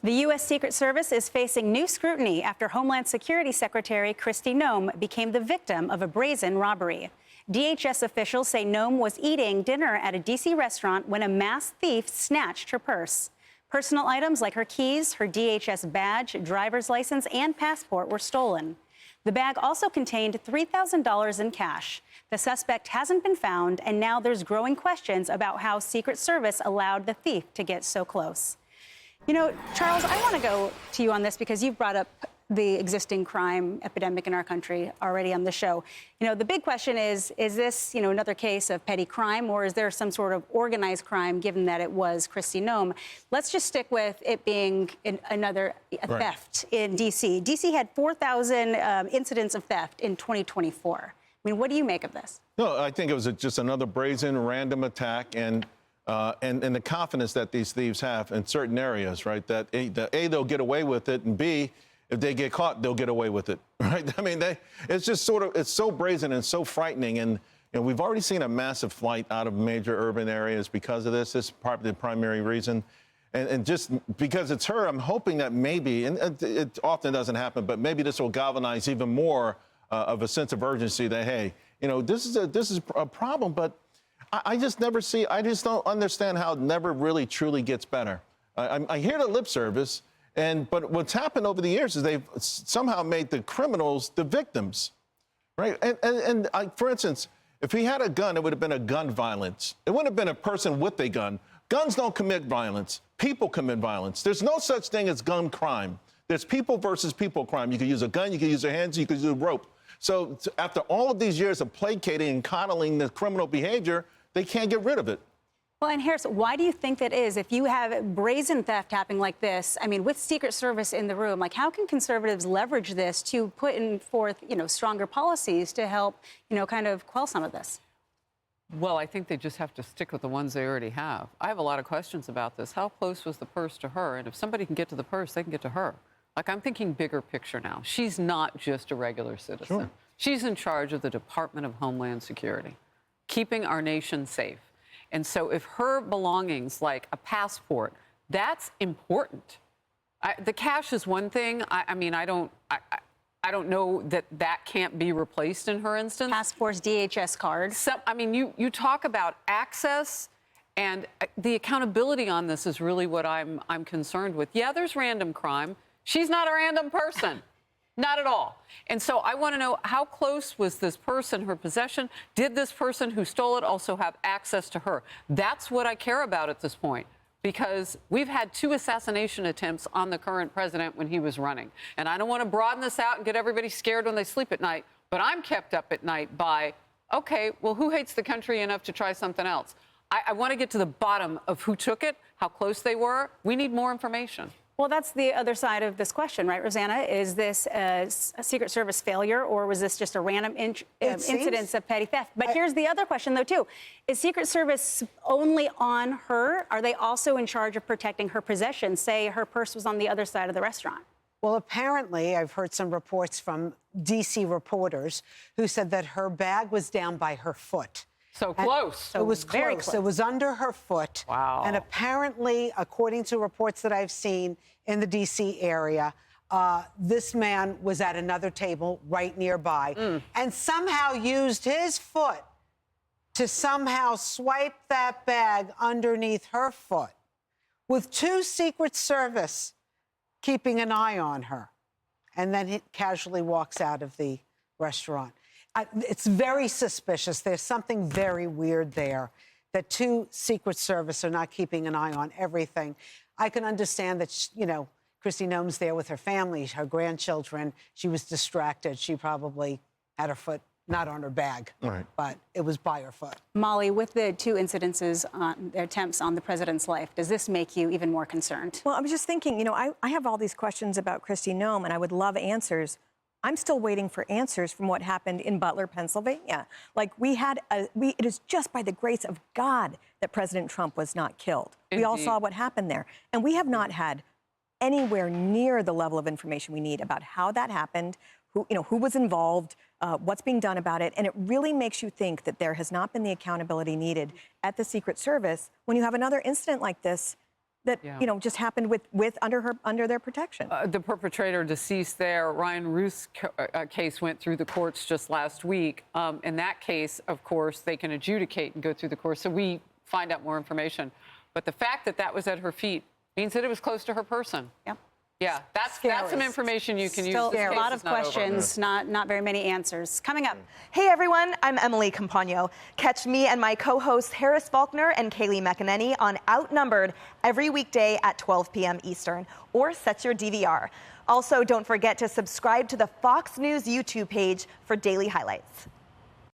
The U.S. Secret Service is facing new scrutiny after Homeland Security Secretary Kristi Noem became the victim of a brazen robbery. DHS officials say Noem was eating dinner at a D.C. restaurant when a masked thief snatched her purse. Personal items like her keys, her DHS badge, driver's license, and passport were stolen. The bag also contained $3,000 in cash. The suspect hasn't been found, and now there's growing questions about how Secret Service allowed the thief to get so close. You know, Charles, I want to go to you on this because you've brought up the existing crime epidemic in our country already on the show. You know, the big question is this, another case of petty crime, or is there some sort of organized crime, given that it was Kristi Noem? Let's just stick with it being another theft in D.C. D.C. had 4,000 incidents of theft in 2024. I mean, what do you make of this? No, I think it was just another brazen, random attack, and the confidence that these thieves have in certain areas, right? That A, they'll get away with it, and B, if they get caught, they'll get away with it, right? I mean, it's just it's so brazen and so frightening. And we've already seen a massive flight out of major urban areas because of this. This is probably the primary reason. And just because it's her, I'm hoping that maybe, and it often doesn't happen, but maybe this will galvanize even more of a sense of urgency that, hey, this is a problem, but I just don't understand how it never really truly gets better. I hear the lip service, but what's happened over the years is they've somehow made the criminals the victims, right? And for instance, if he had a gun, it would have been a gun violence. It wouldn't have been a person with a gun. Guns don't commit violence. People commit violence. There's no such thing as gun crime. There's people versus people crime. You can use a gun, you can use your hands, you can use a rope. So after all of these years of placating and coddling the criminal behavior, they can't get rid of it. Well, and Harris, why do you think that is? If you have brazen theft happening like this, I mean, with Secret Service in the room, like, how can conservatives leverage this to put forth, stronger policies to help, kind of quell some of this? Well, I think they just have to stick with the ones they already have. I have a lot of questions about this. How close was the purse to her? And if somebody can get to the purse, they can get to her. Like, I'm thinking bigger picture now. She's not just a regular citizen. Sure. She's in charge of the Department of Homeland Security, keeping our nation safe. And so if her belongings, like a passport, that's important. The cash is one thing. I don't know that can't be replaced in her instance. Passports, DHS cards. So, I mean, you talk about access, and the accountability on this is really what I'm concerned with. Yeah, there's random crime. She's not a random person. Not at all. And so I want to know, how close was this person, her possession? Did this person who stole it also have access to her? That's what I care about at this point, because we've had 2 assassination attempts on the current president when he was running. And I don't want to broaden this out and get everybody scared when they sleep at night, but I'm kept up at night by, okay, well, who hates the country enough to try something else? I want to get to the bottom of who took it, how close they were. We need more information. Well, that's the other side of this question, right, Rosanna? Is this a Secret Service failure, or was this just a random incidence of petty theft? But here's the other question, though, too. Is Secret Service only on her? Are they also in charge of protecting her possessions? Say her purse was on the other side of the restaurant. Well, apparently, I've heard some reports from D.C. reporters who said that her bag was down by her foot. So close. So it was very close. close. It was under her foot. Wow. And apparently, according to reports that I've seen in the D.C. area, this man was at another table right nearby and somehow used his foot to somehow swipe that bag underneath her foot, with 2 Secret Service keeping an eye on her. And then he casually walks out of the restaurant. It's very suspicious. There's something very weird there, that 2 Secret Service are not keeping an eye on everything. I can understand that, Kristi Noem's there with her family, her grandchildren. She was distracted. She probably had her foot not on her bag, but it was by her foot. Molly, with the 2 incidences, attempts on the president's life, does this make you even more concerned? Well, I was just thinking, I have all these questions about Kristi Noem, and I would love answers. I'm still waiting for answers from what happened in Butler, Pennsylvania. Like, it is just by the grace of God that President Trump was not killed. Indeed. We all saw what happened there. And we have not had anywhere near the level of information we need about how that happened, who was involved, what's being done about it. And it really makes you think that there has not been the accountability needed at the Secret Service when you have another incident like this that just happened under their protection. The perpetrator deceased there, Ryan Ruth's case went through the courts just last week. In that case, of course, they can adjudicate and go through the courts, so we find out more information. But the fact that that was at her feet means that it was close to her person. Yep. Yeah, that's some information you can use. Still This a case lot is of not over. questions, not very many answers. Coming up. Hey everyone, I'm Emily Campagno. Catch me and my co-hosts Harris Faulkner and Kaylee McEnany on Outnumbered every weekday at 12 p.m. Eastern, or set your DVR. Also, don't forget to subscribe to the Fox News YouTube page for daily highlights.